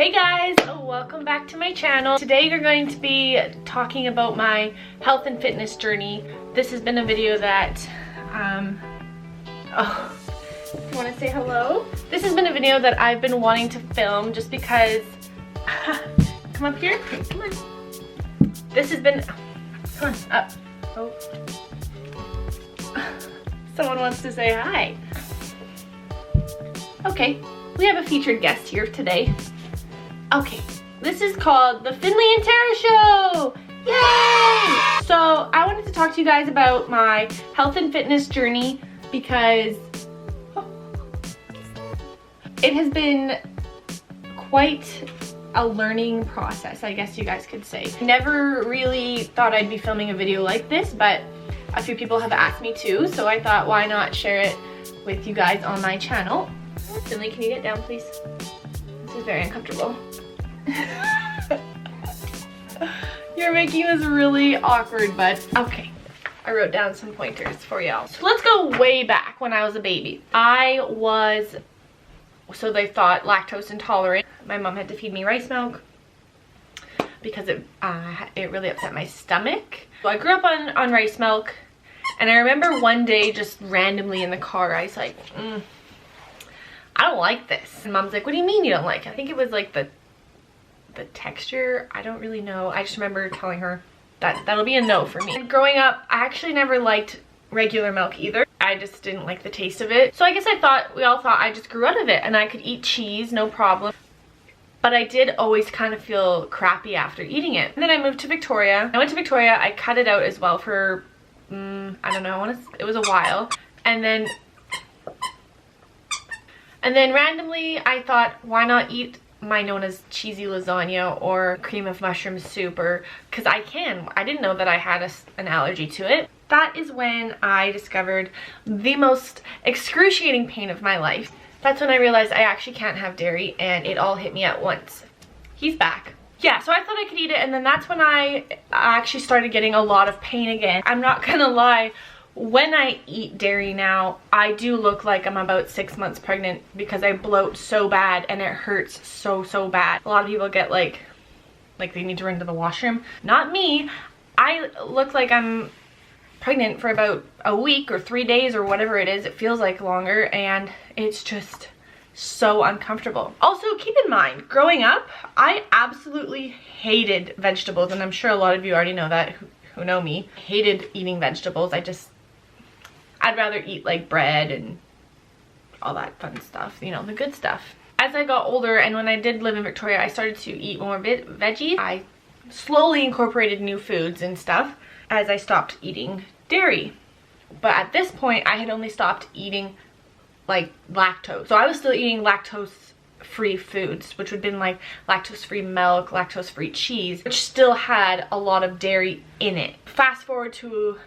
Hey guys, welcome back to my channel. Today you're going to be talking about my health and fitness journey. This has been a video that, you want to say hello? This has been a video that I've been wanting to film just because, come up here, come on. This has been, come on, up. Oh. Someone wants to say hi. Okay, we have a featured guest here today. Okay, this is called the Finley and Tara Show! Yay! So I wanted to talk to you guys about my health and fitness journey because it has been quite a learning process, I guess you guys could say. Never really thought I'd be filming a video like this, but a few people have asked me to, so I thought why not share it with you guys on my channel. Finley, can you get down please? This is very uncomfortable. You're making this really awkward, but okay. I wrote down some pointers for y'all. So let's go way back when I was a baby. I was, so they thought, lactose intolerant. My mom had to feed me rice milk because it really upset my stomach. So I grew up on rice milk, and I remember one day just randomly in the car, I was like, I don't like this. And Mom's like, what do you mean you don't like it? I think it was like the texture, I don't really know. I just remember telling her that that'll be a no for me. And growing up, I actually never liked regular milk either. I just didn't like the taste of it. So I guess we all thought I just grew out of it and I could eat cheese, no problem. But I did always kind of feel crappy after eating it. And then I moved to Victoria. I went to Victoria, I cut it out as well for, I don't know, it was a while. And then randomly I thought, why not eat my known as cheesy lasagna or cream of mushroom soup, or because I didn't know that I had an allergy to it. That is when I discovered the most excruciating pain of my life. That's when I realized I actually can't have dairy, and it all hit me at once. He's back. Yeah, so I thought I could eat it, and then that's when I actually started getting a lot of pain again. I'm not gonna lie, when I eat dairy now, I do look like I'm about 6 months pregnant because I bloat so bad and it hurts so bad. A lot of people get like they need to run to the washroom. Not me. I look like I'm pregnant for about a week or 3 days or whatever it is. It feels like longer, and it's just so uncomfortable. Also, keep in mind, growing up, I absolutely hated vegetables, and I'm sure a lot of you already know that who know me. Hated eating vegetables. I'd rather eat like bread and all that fun stuff, you know, the good stuff. As I got older and when I did live in Victoria, I started to eat more veggies. I slowly incorporated new foods and stuff as I stopped eating dairy. But at this point, I had only stopped eating like lactose. So I was still eating lactose-free foods, which would have been like lactose-free milk, lactose-free cheese, which still had a lot of dairy in it. Fast forward to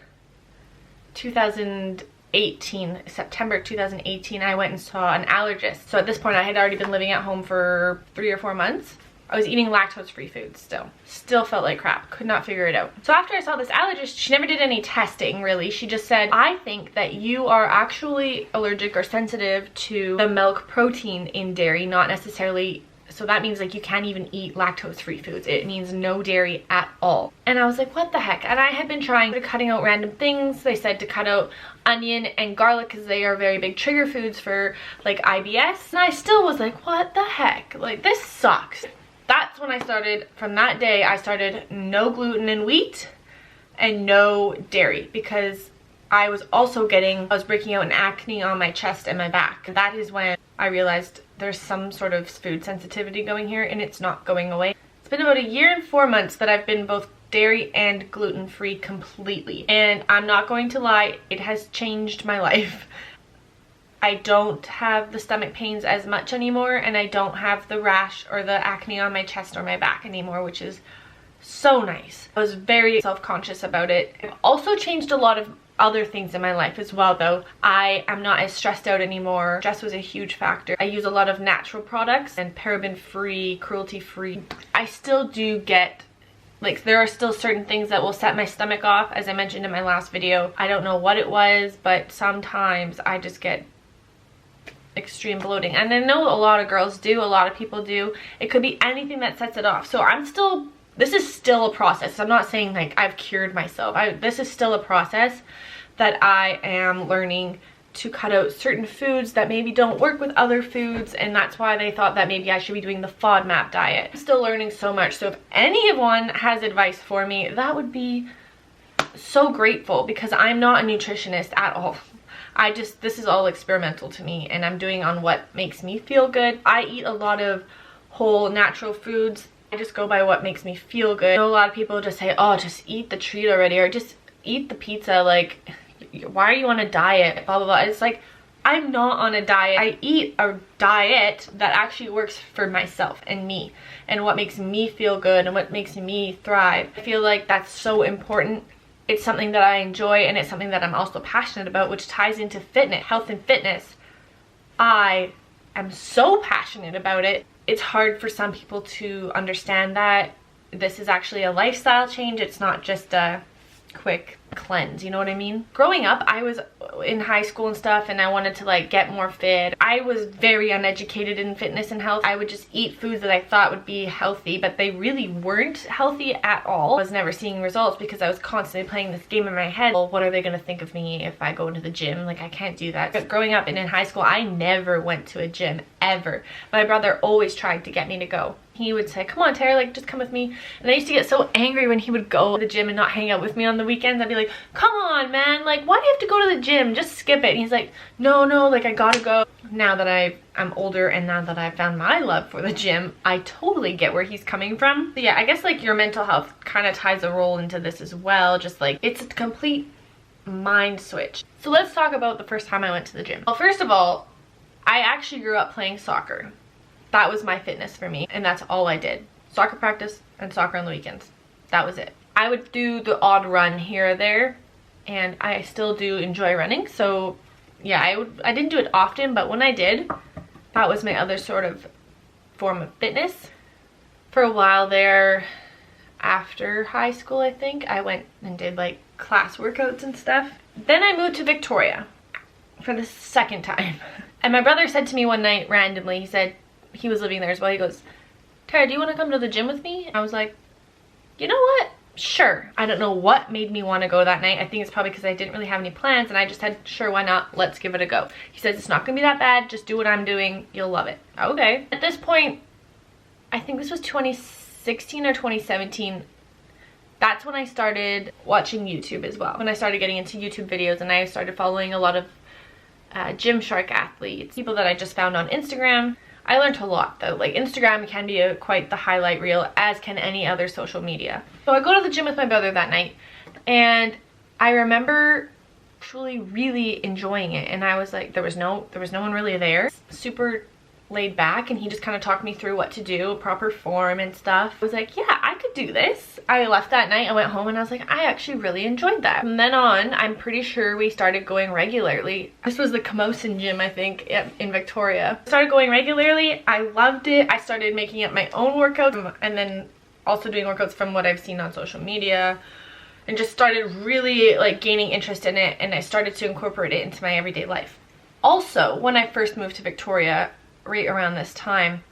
2018, September 2018, I went and saw an allergist. So at this point I had already been living at home for 3 or 4 months. I was eating lactose-free foods still felt like crap, could not figure it out. So after I saw this allergist, she never did any testing really. She just said, I think that you are actually allergic or sensitive to the milk protein in dairy, not necessarily. So that means like you can't even eat lactose-free foods. It means no dairy at all. And I was like, what the heck? And I had been trying to cutting out random things. They said to cut out onion and garlic because they are very big trigger foods for like IBS. And I still was like, what the heck? Like, this sucks. That's when I started, from that day, I started no gluten and wheat and no dairy, because I was breaking out an acne on my chest and my back. And that is when I realized there's some sort of food sensitivity going here, and it's not going away. It's been about 1 year and 4 months that I've been both dairy and gluten-free completely. And I'm not going to lie, it has changed my life. I don't have the stomach pains as much anymore, and I don't have the rash or the acne on my chest or my back anymore, which is so nice. I was very self-conscious about it. I've also changed a lot of other things in my life as well though. I am not as stressed out anymore. Stress was a huge factor. I use a lot of natural products and paraben-free, cruelty-free. I still do get, like, there are still certain things that will set my stomach off, as I mentioned in my last video. I don't know what it was, but sometimes I just get extreme bloating. And I know a lot of girls do, a lot of people do. It could be anything that sets it off. So this is still a process. I'm not saying like I've cured myself. This is still a process that I am learning to cut out certain foods that maybe don't work with other foods, and that's why they thought that maybe I should be doing the FODMAP diet. I'm still learning so much, so if anyone has advice for me, that would be so grateful, because I'm not a nutritionist at all. This is all experimental to me, and I'm doing on what makes me feel good. I eat a lot of whole natural foods. I just go by what makes me feel good. I know a lot of people just say, oh, just eat the treat already, or just eat the pizza, like, why are you on a diet, blah blah blah. It's like, I'm not on a diet. I eat a diet that actually works for myself and me, and what makes me feel good and what makes me thrive. I feel like that's so important. It's something that I enjoy, and it's something that I'm also passionate about, which ties into fitness, health and fitness. I am so passionate about it. It's hard for some people to understand that this is actually a lifestyle change. It's not just a quick cleanse, you know what I mean? Growing up, I was in high school and stuff, and I wanted to like get more fit. I was very uneducated in fitness and health. I would just eat foods that I thought would be healthy, but they really weren't healthy at all. I was never seeing results because I was constantly playing this game in my head. Well, what are they gonna think of me if I go into the gym? Like, I can't do that. But growing up and in high school, I never went to a gym, ever. My brother always tried to get me to go. He would say, come on, Tara, like, just come with me. And I used to get so angry when he would go to the gym and not hang out with me on the weekends. I'd be like, come on, man, like, why do you have to go to the gym? Just skip it. And he's like, no, like, I gotta go. Now that I'm older, and now that I've found my love for the gym, I totally get where he's coming from. So yeah, I guess like your mental health kind of ties a role into this as well. Just like, it's a complete mind switch. So let's talk about the first time I went to the gym. Well, first of all, I actually grew up playing soccer. That was my fitness for me, and that's all I did. Soccer practice and soccer on the weekends. That was it. I would do the odd run here or there, and I still do enjoy running. So yeah, I didn't do it often, but when I did, that was my other sort of form of fitness. For a while there, after high school, I think, I went and did like class workouts and stuff. Then I moved to Victoria for the second time. And my brother said to me one night randomly, he said, he was living there as well, he goes, Tara, do you want to come to the gym with me? I was like, you know what? Sure. I don't know what made me want to go that night. I think it's probably because I didn't really have any plans, and I just said, sure, why not? Let's give it a go. He says, it's not gonna be that bad. Just do what I'm doing. You'll love it. Okay. At this point, I think this was 2016 or 2017. That's when I started watching YouTube as well. When I started getting into YouTube videos, and I started following a lot of Gymshark athletes, people that I just found on Instagram. I learned a lot though. Like, Instagram can be quite the highlight reel, as can any other social media. So I go to the gym with my brother that night, and I remember actually really enjoying it. And I was like, there was no one really there. Super laid back, and he just kind of talked me through what to do, proper form and stuff. I was like, yeah, I could do this. I left that night, I went home, and I was like, I actually really enjoyed that. From then on, I'm pretty sure we started going regularly. This was the Camosun gym, I think, in Victoria. Started going regularly. I loved it. I started making up my own workouts, and then also doing workouts from what I've seen on social media, and just started really like gaining interest in it, and I started to incorporate it into my everyday life. Also, when I first moved to Victoria, right around this time,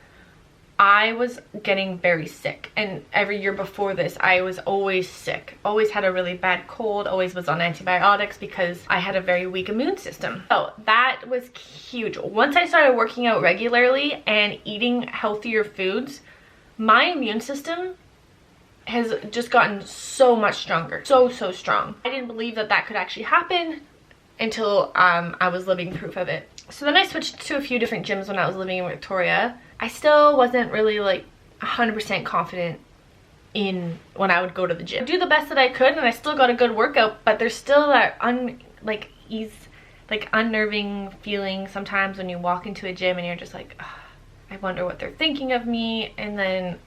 I was getting very sick, and every year before this I was always sick, always had a really bad cold, always was on antibiotics because I had a very weak immune system. So that was huge. Once I started working out regularly and eating healthier foods, my immune system has just gotten so much stronger, so strong. I didn't believe that that could actually happen until I was living proof of it. So then I switched to a few different gyms when I was living in Victoria. I still wasn't really like 100% confident in when I would go to the gym. I do the best that I could, and I still got a good workout, but there's still that unnerving feeling sometimes when you walk into a gym and you're just like, I wonder what they're thinking of me. And then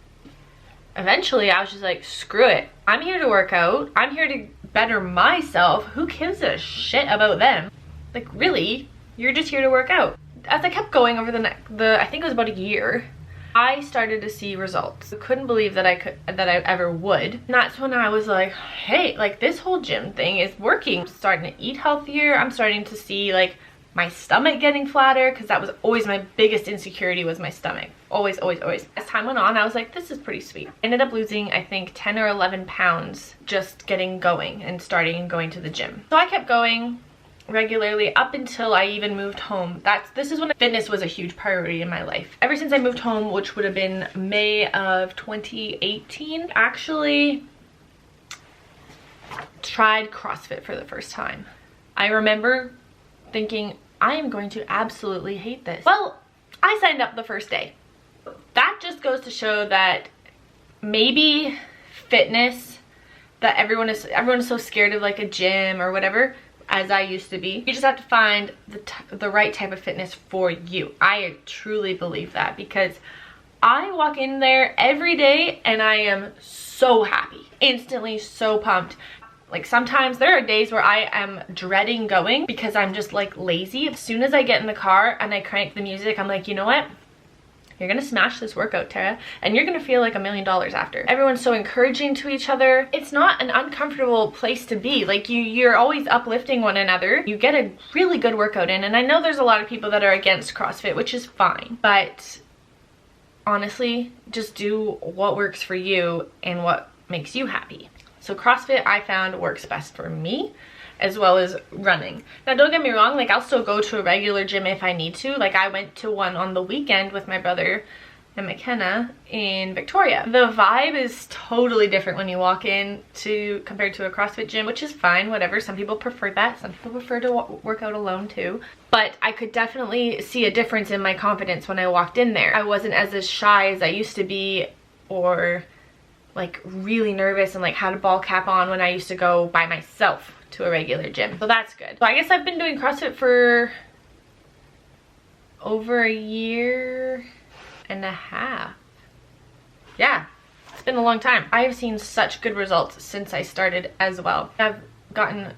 eventually I was just like, screw it. I'm here to work out. I'm here to better myself. Who gives a shit about them? Like, really? You're just here to work out. As I kept going over I think it was about a year, I started to see results. I couldn't believe that I ever would. And that's when I was like, hey, like, this whole gym thing is working. I'm starting to eat healthier. I'm starting to see like my stomach getting flatter, because that was always my biggest insecurity, was my stomach. Always, always, always. As time went on, I was like, this is pretty sweet. I ended up losing, I think, 10 or 11 pounds just getting going and starting and going to the gym. So I kept going regularly up until I even moved home. This is when fitness was a huge priority in my life. Ever since I moved home, which would have been May of 2018, actually tried CrossFit for the first time. I remember thinking, I am going to absolutely hate this. Well, I signed up the first day. That just goes to show that maybe fitness, that everyone is so scared of like a gym or whatever, as I used to be. You just have to find the right type of fitness for you. I truly believe that, because I walk in there every day and I am so happy, instantly so pumped. Like sometimes there are days where I am dreading going because I'm just like lazy. As soon as I get in the car and I crank the music, I'm like, you know what? You're gonna smash this workout, Tara, and you're gonna feel like $1 million after. Everyone's so encouraging to each other. It's not an uncomfortable place to be. Like you're always uplifting one another. You get a really good workout in, and I know there's a lot of people that are against CrossFit, which is fine, but honestly, just do what works for you and what makes you happy. So CrossFit, I found, works best for me, as well as running. Now don't get me wrong, like I'll still go to a regular gym if I need to. Like I went to one on the weekend with my brother and McKenna in Victoria. The vibe is totally different when you walk in compared to a CrossFit gym, which is fine, whatever. Some people prefer that. Some people prefer to work out alone too. But I could definitely see a difference in my confidence when I walked in there. I wasn't as shy as I used to be, or like really nervous and like had a ball cap on when I used to go by myself to a regular gym. So that's good. So I guess I've been doing CrossFit for over 1.5 years. Yeah, it's been a long time. I have seen such good results since I started as well. I've gotten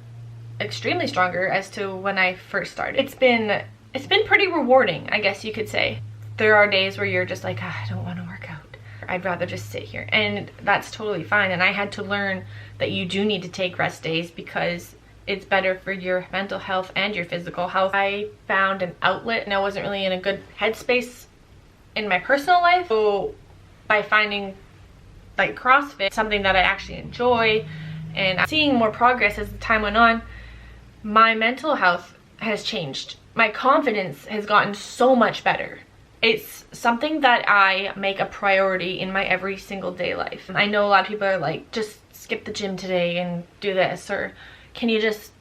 extremely stronger as to when I first started. It's been pretty rewarding, I guess you could say. There are days where you're just like, I don't want to work out. I'd rather just sit here, and that's totally fine. And I had to learn that you do need to take rest days because it's better for your mental health and your physical health. I found an outlet, and I wasn't really in a good headspace in my personal life. So by finding like CrossFit, something that I actually enjoy, and seeing more progress as the time went on, my mental health has changed. My confidence has gotten so much better. It's something that I make a priority in my every single day life. I know a lot of people are like, just skip the gym today and do this, or can you just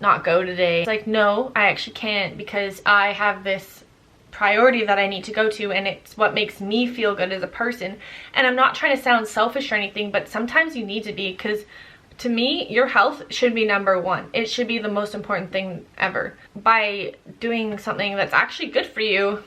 not go today? It's like, no, I actually can't, because I have this priority that I need to go to, and it's what makes me feel good as a person. And I'm not trying to sound selfish or anything, but sometimes you need to be, because to me, your health should be number one. It should be the most important thing ever. By doing something that's actually good for you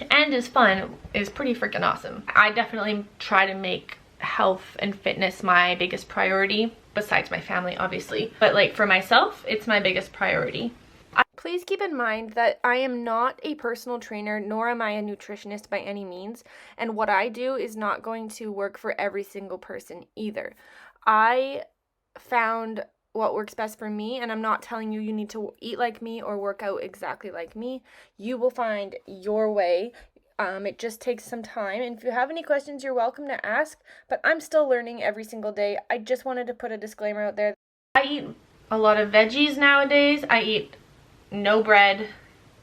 and is fun is pretty freaking awesome. I definitely try to make health and fitness my biggest priority, besides my family obviously, but like for myself, it's my biggest priority. Please keep in mind that I am not a personal trainer, nor am I a nutritionist by any means, and what I do is not going to work for every single person either. I found what works best for me, and I'm not telling you you need to eat like me or work out exactly like me. You will find your way. It just takes some time, and if you have any questions, you're welcome to ask, but I'm still learning every single day. I just wanted to put a disclaimer out there. I eat a lot of veggies nowadays. I eat no bread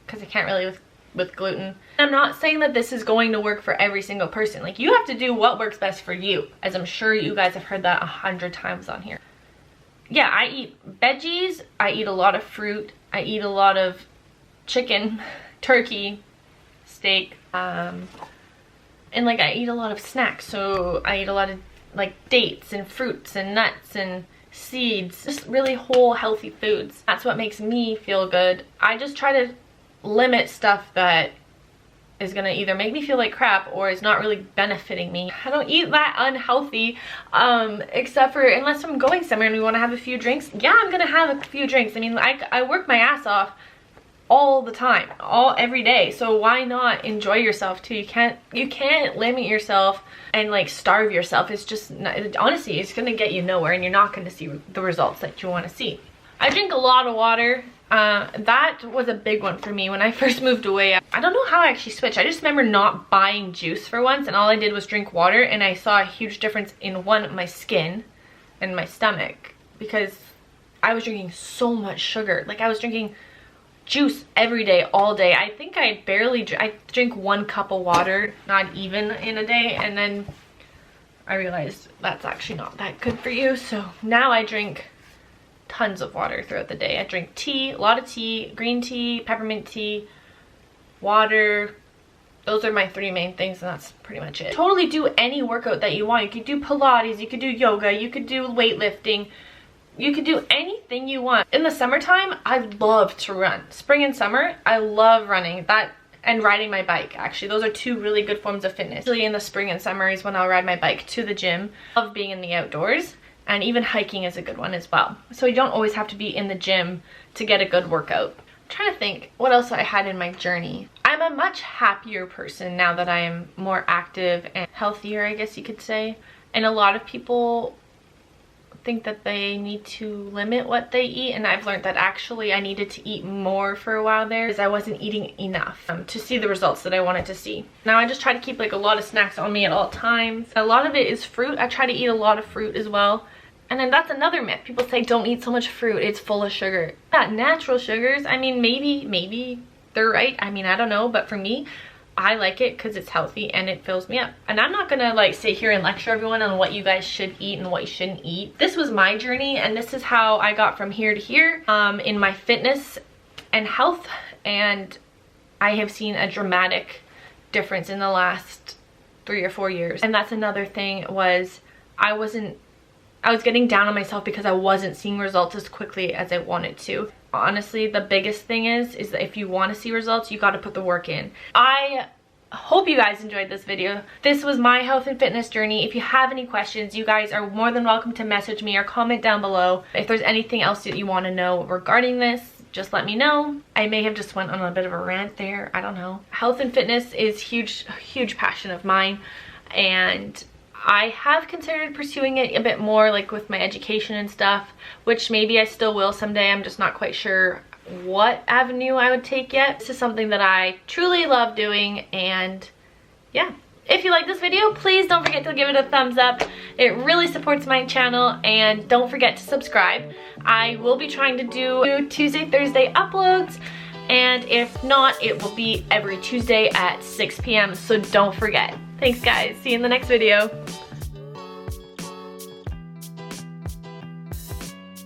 because I can't really with gluten. I'm not saying that this is going to work for every single person. Like, you have to do what works best for you, as I'm sure you guys have heard that 100 times on here. Yeah, I eat veggies, I eat a lot of fruit, I eat a lot of chicken, turkey, steak, and like I eat a lot of snacks. So I eat a lot of like dates and fruits and nuts and seeds, just really whole healthy foods. That's what makes me feel good. I just try to limit stuff that is gonna either make me feel like crap or is not really benefiting me. I don't eat that unhealthy, except for unless I'm going somewhere and we want to have a few drinks. Yeah, I'm gonna have a few drinks. I mean, I work my ass off all the time, every day, so why not enjoy yourself too? You can't limit yourself and like starve yourself. It's just honestly, it's gonna get you nowhere, and you're not gonna see the results that you want to see. I drink a lot of water. That was a big one for me when I first moved away. I don't know how I actually switched. I just remember not buying juice for once, and all I did was drink water, and I saw a huge difference in my skin and my stomach, because I was drinking so much sugar. Like, I was drinking juice every day, all day. I think I drink 1 cup of water, not even in a day, and then I realized that's actually not that good for you. So now I drink tons of water throughout the day. I drink tea, a lot of tea, green tea, peppermint tea, water. Those are my 3 main things, and that's pretty much it. Totally do any workout that you want. You could do Pilates, you could do yoga, you could do weightlifting, you could do anything you want. In the summertime, I love to run. Spring and summer, I love running. That and riding my bike, actually. Those are 2 really good forms of fitness. Usually in the spring and summer is when I'll ride my bike to the gym. I love being in the outdoors, and even hiking is a good one as well. So you don't always have to be in the gym to get a good workout. I'm trying to think what else I had in my journey. I'm a much happier person now that I am more active and healthier, I guess you could say. And a lot of people think that they need to limit what they eat, and I've learned that actually I needed to eat more for a while there, because I wasn't eating enough to see the results that I wanted to see. Now I just try to keep like a lot of snacks on me at all times. A lot of it is fruit. I try to eat a lot of fruit as well. And then that's another myth. People say don't eat so much fruit, it's full of sugar. Yeah, natural sugars, I mean, maybe they're right. I mean, I don't know, but for me, I like it because it's healthy and it fills me up. And I'm not gonna like sit here and lecture everyone on what you guys should eat and what you shouldn't eat. This was my journey, and this is how I got from here to here in my fitness and health. And I have seen a dramatic difference in the last 3 or 4 years. And that's another thing, was I was getting down on myself because I wasn't seeing results as quickly as I wanted to. Honestly, the biggest thing is that if you want to see results, you got to put the work in. I hope you guys enjoyed this video. This was my health and fitness journey. If you have any questions, you guys are more than welcome to message me or comment down below. If there's anything else that you want to know regarding this, just let me know. I may have just went on a bit of a rant there, I don't know. Health and fitness is huge passion of mine, and I have considered pursuing it a bit more, like with my education and stuff, which maybe I still will someday. I'm just not quite sure what avenue I would take yet. This is something that I truly love doing, and yeah. If you like this video, please don't forget to give it a thumbs up. It really supports my channel, and don't forget to subscribe. I will be trying to do Tuesday, Thursday uploads, and if not, it will be every Tuesday at 6 p.m. So don't forget. Thanks guys, see you in the next video.